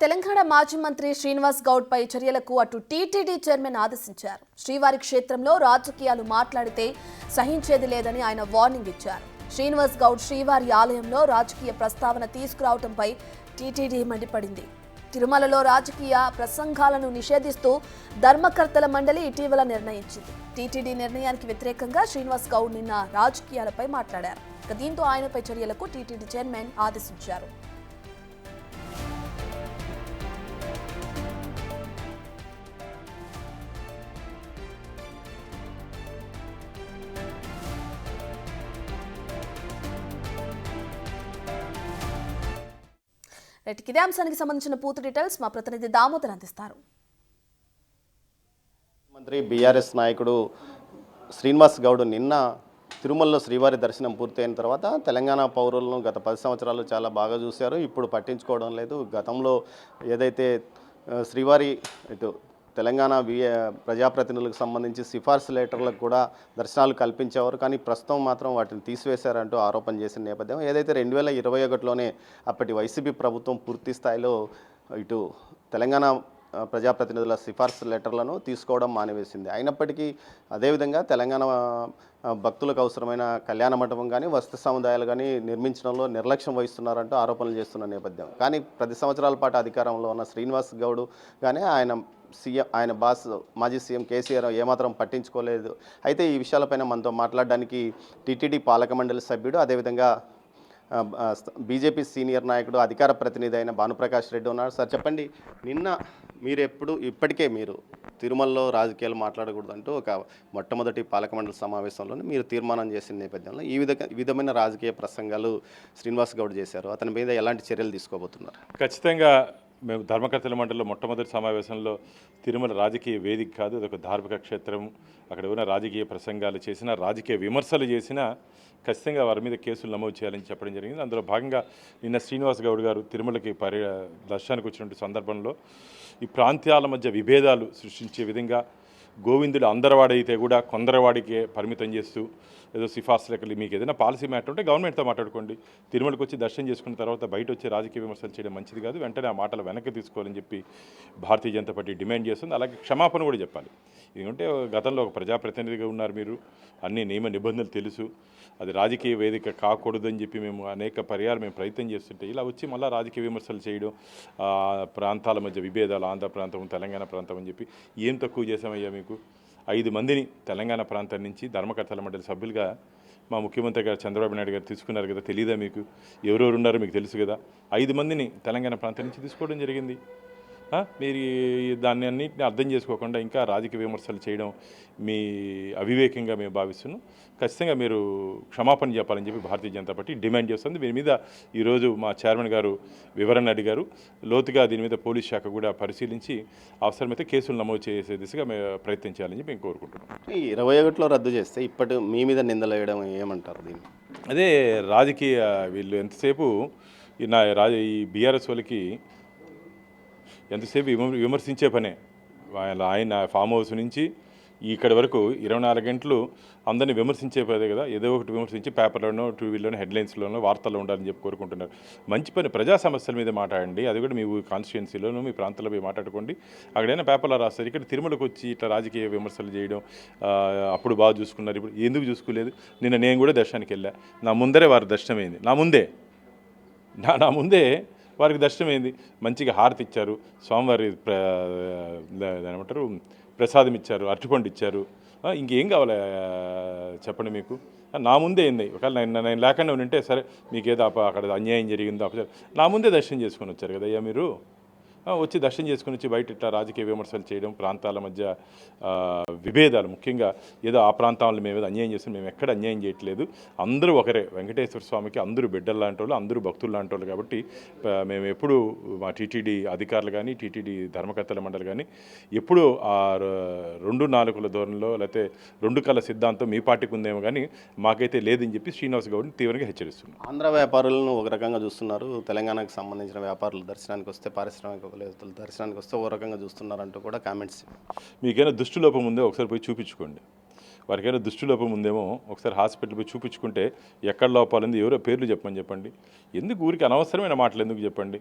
తెలంగాణ మాజీ మంత్రి శ్రీనివాస్ గౌడ్ పై చర్యలకు అటు టీటీడీ చైర్మన్ ఆదేశించారు. శ్రీవారి క్షేత్రంలో రాజకీయాలు మాట్లాడితే సహించేది లేదని ఆయన వార్నింగ్ ఇచ్చారు. శ్రీనివాస్ గౌడ్ శ్రీవారి ఆలయంలో రాజకీయ ప్రస్తావన తీసుకురావడంపై టీటీడీ మండిపడింది. తిరుమలలో రాజకీయ ప్రసంగాలను నిషేధిస్తూ ధర్మకర్తల మండలి ఇటీవల నిర్ణయించింది. టీటీడీ నిర్ణయానికి వ్యతిరేకంగా శ్రీనివాస్ గౌడ్ నిన్న రాజకీయాలపై మాట్లాడారు. దీంతో ఆయనపై చర్యలకు టీటీడీ చైర్మన్ ఆదేశించారు. ఇదే అంశానికి సంబంధించిన పూర్తి డీటెయిల్స్ మా ప్రతినిధి దామోదర్ అందిస్తారు. మంత్రి బీఆర్ఎస్ నాయకుడు శ్రీనివాస్ గౌడ్ నిన్న తిరుమలలో శ్రీవారి దర్శనం పూర్తయిన తర్వాత తెలంగాణ పౌరులను గత 10 సంవత్సరాలు చాలా బాగా చూశారు. ఇప్పుడు పట్టించుకోవడం లేదు. గతంలో ఏదైతే శ్రీవారి ఇటు తెలంగాణ ప్రజాప్రతినిధులకు సంబంధించి సిఫార్సు లెటర్లకు కూడా దర్శనాలు కల్పించేవారు. కానీ ప్రస్తుతం మాత్రం వాటిని తీసివేశారంటూ ఆరోపణ చేసిన నేపథ్యం ఏదైతే 2021లోనే అప్పటి వైసీపీ ప్రభుత్వం పూర్తి స్థాయిలో ఇటు తెలంగాణ ప్రజాప్రతినిధుల సిఫార్సు లెటర్లను తీసుకోవడం మానివేసింది. అయినప్పటికీ అదేవిధంగా తెలంగాణ భక్తులకు అవసరమైన కళ్యాణ మండపం కానీ వస్తు సముదాయాలు కానీ నిర్మించడంలో నిర్లక్ష్యం వహిస్తున్నారంటూ ఆరోపణలు చేస్తున్న నేపథ్యం. కానీ 10 సంవత్సరాల పాటు అధికారంలో ఉన్న శ్రీనివాస్ గౌడ్ కానీ ఆయన బాస్ మాజీ సీఎం కేసీఆర్ ఏమాత్రం పట్టించుకోలేదు. అయితే ఈ విషయాలపైన మనతో మాట్లాడడానికి టీటీడీ పాలక మండలి సభ్యుడు అదేవిధంగా బీజేపీ సీనియర్ నాయకుడు అధికార ప్రతినిధి అయిన భానుప్రకాష్ రెడ్డి ఉన్నారు. సార్ చెప్పండి, నిన్న ఇప్పటికే మీరు తిరుమలలో రాజకీయాలు మాట్లాడకూడదంటూ ఒక మొట్టమొదటి పాలక మండలి సమావేశంలోనే మీరు తీర్మానం చేసిన నేపథ్యంలో ఈ విధమైన రాజకీయ ప్రసంగాలు శ్రీనివాస్ గౌడ్ చేశారు. అతని మీద ఎలాంటి చర్యలు తీసుకోబోతున్నారు? ఖచ్చితంగా మేము ధర్మకర్తల మండలిలో మొట్టమొదటి సమావేశంలో తిరుమల రాజకీయ వేదిక కాదు, అదొక ధార్మిక క్షేత్రం. అక్కడ ఉన్న రాజకీయ ప్రసంగాలు చేసిన రాజకీయ విమర్శలు చేసినా ఖచ్చితంగా వారి మీద కేసులు నమోదు చేయాలని చెప్పడం జరిగింది. అందులో భాగంగా నిన్న శ్రీనివాస్ గౌడ్ గారు తిరుమలకి దర్శనానికి వచ్చినటువంటి సందర్భంలో ఈ ప్రాంతాల మధ్య విభేదాలు సృష్టించే విధంగా గోవిందుడు అందరివాడైతే కూడా కొందరివాడికే పరిమితం చేస్తూ ఏదో సిఫార్సు లెక్కలు మీకు ఏదైనా పాలసీ మ్యాటర్ ఉంటే గవర్నమెంట్తో మాట్లాడుకోండి. తిరుమలకి వచ్చి దర్శనం చేసుకున్న తర్వాత బయట వచ్చి రాజకీయ విమర్శలు చేయడం మంచిది కాదు. వెంటనే ఆ మాటలు వెనక్కి తీసుకోవాలని చెప్పి భారతీయ జనతా పార్టీ డిమాండ్ చేస్తుంది. అలాగే క్షమాపణ కూడా చెప్పాలి. ఎందుకంటే గతంలో ఒక ప్రజాప్రతినిధిగా ఉన్నారు మీరు, అన్ని నియమ నిబంధనలు తెలుసు. అది రాజకీయ వేదిక కాకూడదని చెప్పి మేము అనేక పర్యాలు ప్రయత్నం చేస్తుంటే ఇలా వచ్చి మళ్ళీ రాజకీయ విమర్శలు చేయడం, ప్రాంతాల మధ్య విభేదాలు, ఆంధ్ర ప్రాంతం తెలంగాణ ప్రాంతం అని చెప్పి ఏం తక్కువ చేసామయ్యా మీకు? 5 మందిని తెలంగాణ ప్రాంతం నుంచి ధర్మకర్తల మండలి సభ్యులుగా మా ముఖ్యమంత్రి గారు చంద్రబాబు నాయుడు గారు తీసుకున్నారు కదా, తెలీదా మీకు? ఎవరెవరు ఉన్నారో మీకు తెలుసు కదా. 5 మందిని తెలంగాణ ప్రాంతం నుంచి తీసుకోవడం జరిగింది. మీరు దాన్ని అన్నింటినీ అర్థం చేసుకోకుండా ఇంకా రాజకీయ విమర్శలు చేయడం మీ అవివేకంగా మేము భావిస్తున్నాం. ఖచ్చితంగా మీరు క్షమాపణ చెప్పాలని చెప్పి భారతీయ జనతా పార్టీ డిమాండ్ చేస్తుంది. దీని మీద ఈరోజు మా చైర్మన్ గారు వివరణ అడిగారు. లోతుగా దీని మీద పోలీస్ శాఖ కూడా పరిశీలించి అవసరమైతే కేసులు నమోదు చేసే దిశగా మేము ప్రయత్నం చేయాలని చెప్పి మేము కోరుకుంటున్నాం. 21లో రద్దు చేస్తే ఇప్పటి మీ మీద నిందలు వేయడం ఏమంటారు దీన్ని? అదే రాజకీయ వీళ్ళు ఎంతసేపు ఈ బీఆర్ఎస్ వాళ్ళకి ఎంతసేపు విమర్శించే పనే. ఆయన ఫామ్ హౌస్ నుంచి ఇక్కడి వరకు 24 గంటలు అందరినీ విమర్శించే పదే కదా. ఏదో ఒకటి విమర్శించి పేపర్లోనో, టీవీలోనో, హెడ్లైన్స్లోనో, వార్తల్లో ఉండాలని చెప్పి కోరుకుంటున్నారు. మంచి పని, ప్రజా సమస్యల మీద మాట్లాడండి. అది కూడా మీ కాన్స్టిట్యున్సీలోనూ మీ ప్రాంతంలో పోయి మాట్లాడుకోండి. అక్కడైనా పేపర్లో రాస్తారు. ఇక్కడ తిరుమలకు వచ్చి ఇట్లా రాజకీయ విమర్శలు చేయడం, అప్పుడు బాగా చూసుకున్నారు, ఇప్పుడు ఎందుకు చూసుకోలేదు? నిన్న నేను కూడా దర్శనానికి వెళ్ళా. నా ముందరే వారి దర్శనమైంది. నా ముందే వారికి దర్శనమైంది. మంచిగా హారతి ఇచ్చారు, స్వామివారి ఏమంటారు ప్రసాదం ఇచ్చారు, అరటిపండు ఇచ్చారు. ఇంకేం కావాలి చెప్పండి మీకు? నా ముందే అయింది. ఒకవేళ నేను లేకుండా ఉంటే సరే, మీకేదో అక్కడ అన్యాయం జరిగిందో నా ముందే దర్శనం చేసుకొని వచ్చారు కదా అయ్యా మీరు. వచ్చి దర్శనం చేసుకుని వచ్చి బయట ఇట్లా రాజకీయ విమర్శలు చేయడం, ప్రాంతాల మధ్య విభేదాలు, ముఖ్యంగా ఏదో ఆ ప్రాంతాలను మేము ఏదో అన్యాయం చేస్తాం. మేము ఎక్కడ అన్యాయం చేయట్లేదు. అందరూ ఒకరే. వెంకటేశ్వర స్వామికి అందరూ బిడ్డలు లాంటి వాళ్ళు, అందరూ భక్తులు లాంటి వాళ్ళు. కాబట్టి మేము ఎప్పుడు మా టీటీడీ అధికారులు కానీ, టీటీడీ ధర్మకర్తల మండలి కానీ ఎప్పుడు ఆ 2 నాలుకల ధోరణిలో లేకపోతే 2 కళ్ళ సిద్ధాంతం మీ పార్టీకి ఉందేమో కానీ మాకైతే లేదని చెప్పి శ్రీనివాస్ గౌడ్ని తీవ్రంగా హెచ్చరిస్తున్నారు. ఆంధ్ర వ్యాపారులను ఒక రకంగా చూస్తున్నారు, తెలంగాణకు సంబంధించిన వ్యాపారులు దర్శనానికి వస్తే, పారిశ్రామిక దర్శనానికి వస్తే ఓ రకంగా చూస్తున్నారంటూ కూడా కామెంట్స్. మీకైనా దృష్టిలోపం ఉందో ఒకసారి పోయి చూపించుకోండి. వారికైనా దృష్టిలోపం ఉందేమో ఒకసారి హాస్పిటల్ పోయి చూపించుకుంటే ఎక్కడ లోపాలు ఉంది, ఎవరో పేర్లు చెప్పమని చెప్పండి. ఎందుకు ఊరికి అనవసరమైన మాటలు ఎందుకు చెప్పండి?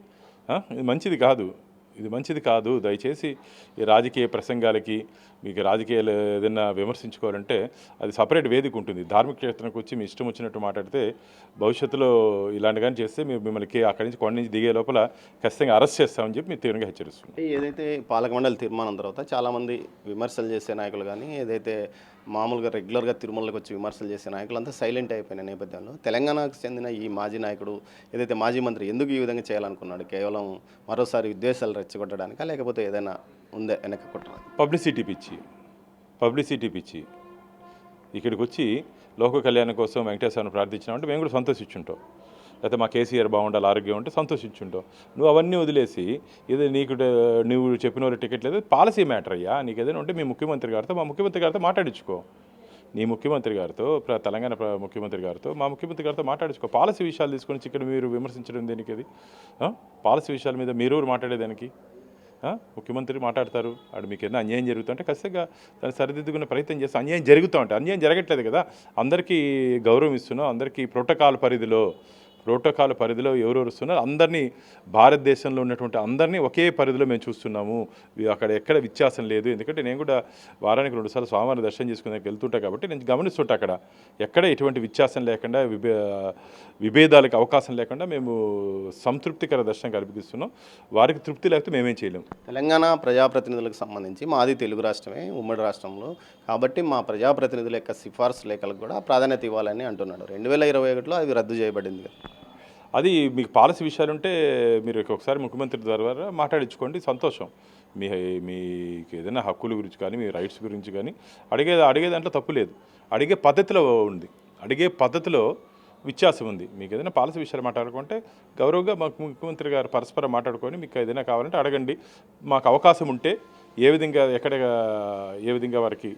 ఇది మంచిది కాదు, ఇది మంచిది కాదు. దయచేసి ఈ రాజకీయ ప్రసంగాలకి మీకు రాజకీయాలు ఏదైనా విమర్శించుకోవాలంటే అది సపరేట్ వేదిక ఉంటుంది. ధార్మిక క్షేత్రానికి వచ్చి మీ ఇష్టం వచ్చినట్టు మాట్లాడితే భవిష్యత్తులో ఇలాంటి కానీ చేస్తే మేము మిమ్మల్ని అక్కడి నుంచి కొండ నుంచి దిగే లోపల ఖచ్చితంగా అరెస్ట్ చేస్తామని చెప్పి మీరు తీవ్రంగా హెచ్చరిస్తున్నాం. ఏదైతే పాలక మండలి తీర్మానం తర్వాత చాలామంది విమర్శలు చేసే నాయకులు కానీ ఏదైతే మామూలుగా రెగ్యులర్గా తిరుమలకి వచ్చి విమర్శలు చేసే నాయకులు అంతా సైలెంట్ అయిపోయిన నేపథ్యంలో తెలంగాణకు చెందిన ఈ మాజీ నాయకుడు ఏదైతే మాజీ మంత్రి ఎందుకు ఈ విధంగా చేయాలనుకున్నాడు? కేవలం మరోసారి విద్వేషాలు రెచ్చగొట్టడానికా లేకపోతే ఏదైనా ఉందే వెనక కొట్టడానికి? పబ్లిసిటీ పిచ్చి ఇక్కడికి వచ్చి లోక కళ్యాణం కోసం వెంకటేశ్వరను ప్రార్థించినామంటే మేము కూడా సంతోషించుంటాం. లేకపోతే మా కేసీఆర్ బాగుండాలి, ఆరోగ్యం ఉంటే సంతోషించుంటావు. నువ్వు అవన్నీ వదిలేసి ఏదో నీకు నువ్వు చెప్పిన వాళ్ళు టికెట్ లేదు, పాలసీ మ్యాటర్ అయ్యా. నీకు ఏదైనా ఉంటే మీ ముఖ్యమంత్రి గారితో మా ముఖ్యమంత్రి గారితో మాట్లాడించుకో. నీ ముఖ్యమంత్రి గారితో తెలంగాణ ముఖ్యమంత్రి గారితో మా ముఖ్యమంత్రి గారితో మాట్లాడించుకో. పాలసీ విషయాలు తీసుకొని ఇక్కడ మీరు విమర్శించడం దేనికి? అది పాలసీ విషయాల మీద మీరు మాట్లాడేదానికి ముఖ్యమంత్రి మాట్లాడతారు. అటు మీకు ఏదైనా అన్యాయం జరుగుతుంటే ఖచ్చితంగా దాన్ని సరిదిద్దుకునే ప్రయత్నం చేస్తే అన్యాయం జరుగుతూ ఉంటే అన్యాయం జరగట్లేదు కదా. అందరికీ గౌరవం ఇస్తున్నాం. అందరికీ ప్రోటోకాల్ పరిధిలో ఎవరెవరు వస్తున్నారు అందరినీ, భారతదేశంలో ఉన్నటువంటి అందరినీ ఒకే పరిధిలో మేము చూస్తున్నాము. అక్కడ ఎక్కడ వ్యత్యాసం లేదు. ఎందుకంటే నేను కూడా వారానికి 2 సార్లు స్వామివారిని దర్శనం చేసుకునే వెళ్తుంటా కాబట్టి నేను గమనిస్తుంటా అక్కడ ఎక్కడ ఎటువంటి వ్యత్యాసం లేకుండా విభేదాలకు అవకాశం లేకుండా మేము సంతృప్తికర దర్శనం కల్పిస్తున్నాం. వారికి తృప్తి లేకపోతే మేమేం చేయలేము. తెలంగాణ ప్రజాప్రతినిధులకు సంబంధించి మాది తెలుగు రాష్ట్రమే, ఉమ్మడి రాష్ట్రంలో కాబట్టి మా ప్రజాప్రతినిధుల యొక్క సిఫార్సు లేఖలకు కూడా ప్రాధాన్యత ఇవ్వాలని అంటున్నాడు. 2021లో అది రద్దు చేయబడింది కదా. అది మీకు పాలసీ విషయాలు ఉంటే మీరు ఒకసారి ముఖ్యమంత్రి ద్వారా మాట్లాడించుకోండి, సంతోషం. మీకు ఏదైనా హక్కుల గురించి కానీ మీ రైట్స్ గురించి కానీ అడిగే దాంట్లో తప్పు లేదు. అడిగే పద్ధతిలో ఉంది, అడిగే పద్ధతిలో వ్యత్యాసం ఉంది. మీకు ఏదైనా పాలసీ విషయాలు మాట్లాడుకుంటే గౌరవంగా మాకు ముఖ్యమంత్రి గారు పరస్పరం మాట్లాడుకొని మీకు ఏదైనా కావాలంటే అడగండి. మాకు అవకాశం ఉంటే ఏ విధంగా వారికి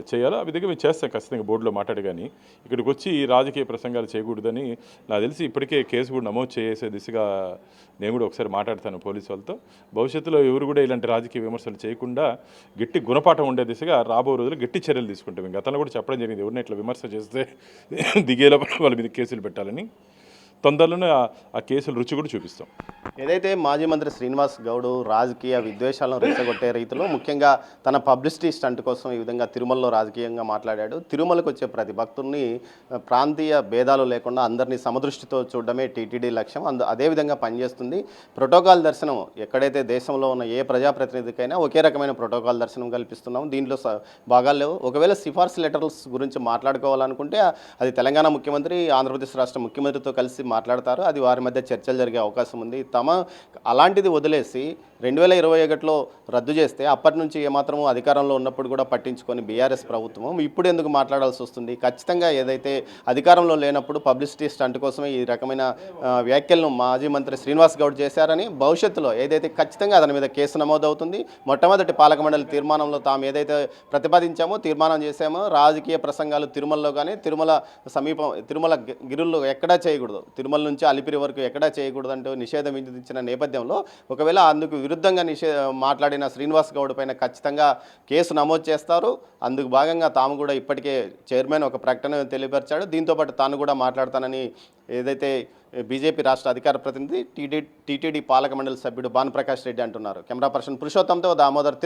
చేయాలో ఆ విధంగా మేము చేస్తాం ఖచ్చితంగా బోర్డులో మాట్లాడి. కానీ ఇక్కడికి వచ్చి రాజకీయ ప్రసంగాలు చేయకూడదని నాకు తెలిసి ఇప్పటికే కేసు కూడా నమోదు చేసే దిశగా నేను కూడా ఒకసారి మాట్లాడతాను పోలీసు వాళ్ళతో. భవిష్యత్తులో ఎవరు కూడా ఇలాంటి రాజకీయ విమర్శలు చేయకుండా గట్టి గుణపాఠం ఉండే దిశగా రాబో రోజులు గట్టి చర్యలు తీసుకుంటాం. గతంలో కూడా చెప్పడం జరిగింది, ఎవరిని ఇట్లా విమర్శ చేస్తే దిగేలా వాళ్ళ మీద కేసులు పెట్టాలని. తొందరలోనే ఆ కేసులు రుచి కూడా చూపిస్తాం. ఏదైతే మాజీ మంత్రి శ్రీనివాస్ గౌడ్ రాజకీయ విద్వేషాలను రెచ్చగొట్టే రీతిలో ముఖ్యంగా తన పబ్లిసిటీ స్టంట్ కోసం ఈ విధంగా తిరుమలలో రాజకీయంగా మాట్లాడాడు. తిరుమలకు వచ్చే ప్రతి భక్తుల్ని ప్రాంతీయ భేదాలు లేకుండా అందరినీ సమదృష్టితో చూడడమే టీటీడీ లక్ష్యం. అదేవిధంగా పనిచేస్తుంది. ప్రోటోకాల్ దర్శనం ఎక్కడైతే దేశంలో ఉన్న ఏ ప్రజాప్రతినిధికైనా ఒకే రకమైన ప్రోటోకాల్ దర్శనం కల్పిస్తున్నాం. దీంట్లో భాగాలు లేవు. ఒకవేళ సిఫార్సు లెటర్స్ గురించి మాట్లాడుకోవాలనుకుంటే అది తెలంగాణ ముఖ్యమంత్రి ఆంధ్రప్రదేశ్ రాష్ట్ర ముఖ్యమంత్రితో కలిసి మాట్లాడతారు. అది వారి మధ్య చర్చలు జరిగే అవకాశం ఉంది. అలాంటిది వదిలేసి 2021లో రద్దు చేస్తే అప్పటి నుంచి ఏమాత్రము అధికారంలో ఉన్నప్పుడు కూడా పట్టించుకొని బీఆర్ఎస్ ప్రభుత్వం ఇప్పుడు ఎందుకు మాట్లాడాల్సి వస్తుంది? ఖచ్చితంగా ఏదైతే అధికారంలో లేనప్పుడు పబ్లిసిటీ స్టంట్ కోసమే ఈ రకమైన వ్యాఖ్యలను మాజీ మంత్రి శ్రీనివాస్ గౌడ్ చేశారని భవిష్యత్తులో ఏదైతే ఖచ్చితంగా అతని మీద కేసు నమోదవుతుంది. మొట్టమొదటి పాలక మండలి తీర్మానంలో తాము ఏదైతే ప్రతిపాదించామో తీర్మానం చేశామో రాజకీయ ప్రసంగాలు తిరుమలలో కానీ తిరుమల గిరుల్లో ఎక్కడా చేయకూడదు, తిరుమల నుంచి అలిపిరి వరకు ఎక్కడా చేయకూడదు అంటూ నిషేధం విధించిన నేపథ్యంలో ఒకవేళ అందుకు విరుద్ధంగా మాట్లాడిన శ్రీనివాస్ గౌడ్ పైన ఖచ్చితంగా కేసు నమోదు చేస్తారు. అందుకు భాగంగా తాము కూడా ఇప్పటికే చైర్మన్ ఒక ప్రకటన తెలియపరిచాడు. దీంతోపాటు తాను కూడా మాట్లాడతానని ఏదైతే బీజేపీ రాష్ట్ర అధికార ప్రతినిధి టీటీడీ పాలక మండలి సభ్యుడు భానుప్రకాష్ రెడ్డి అంటున్నారు. కెమెరా పర్సన్ పురుషోత్తంతో దామోదర్.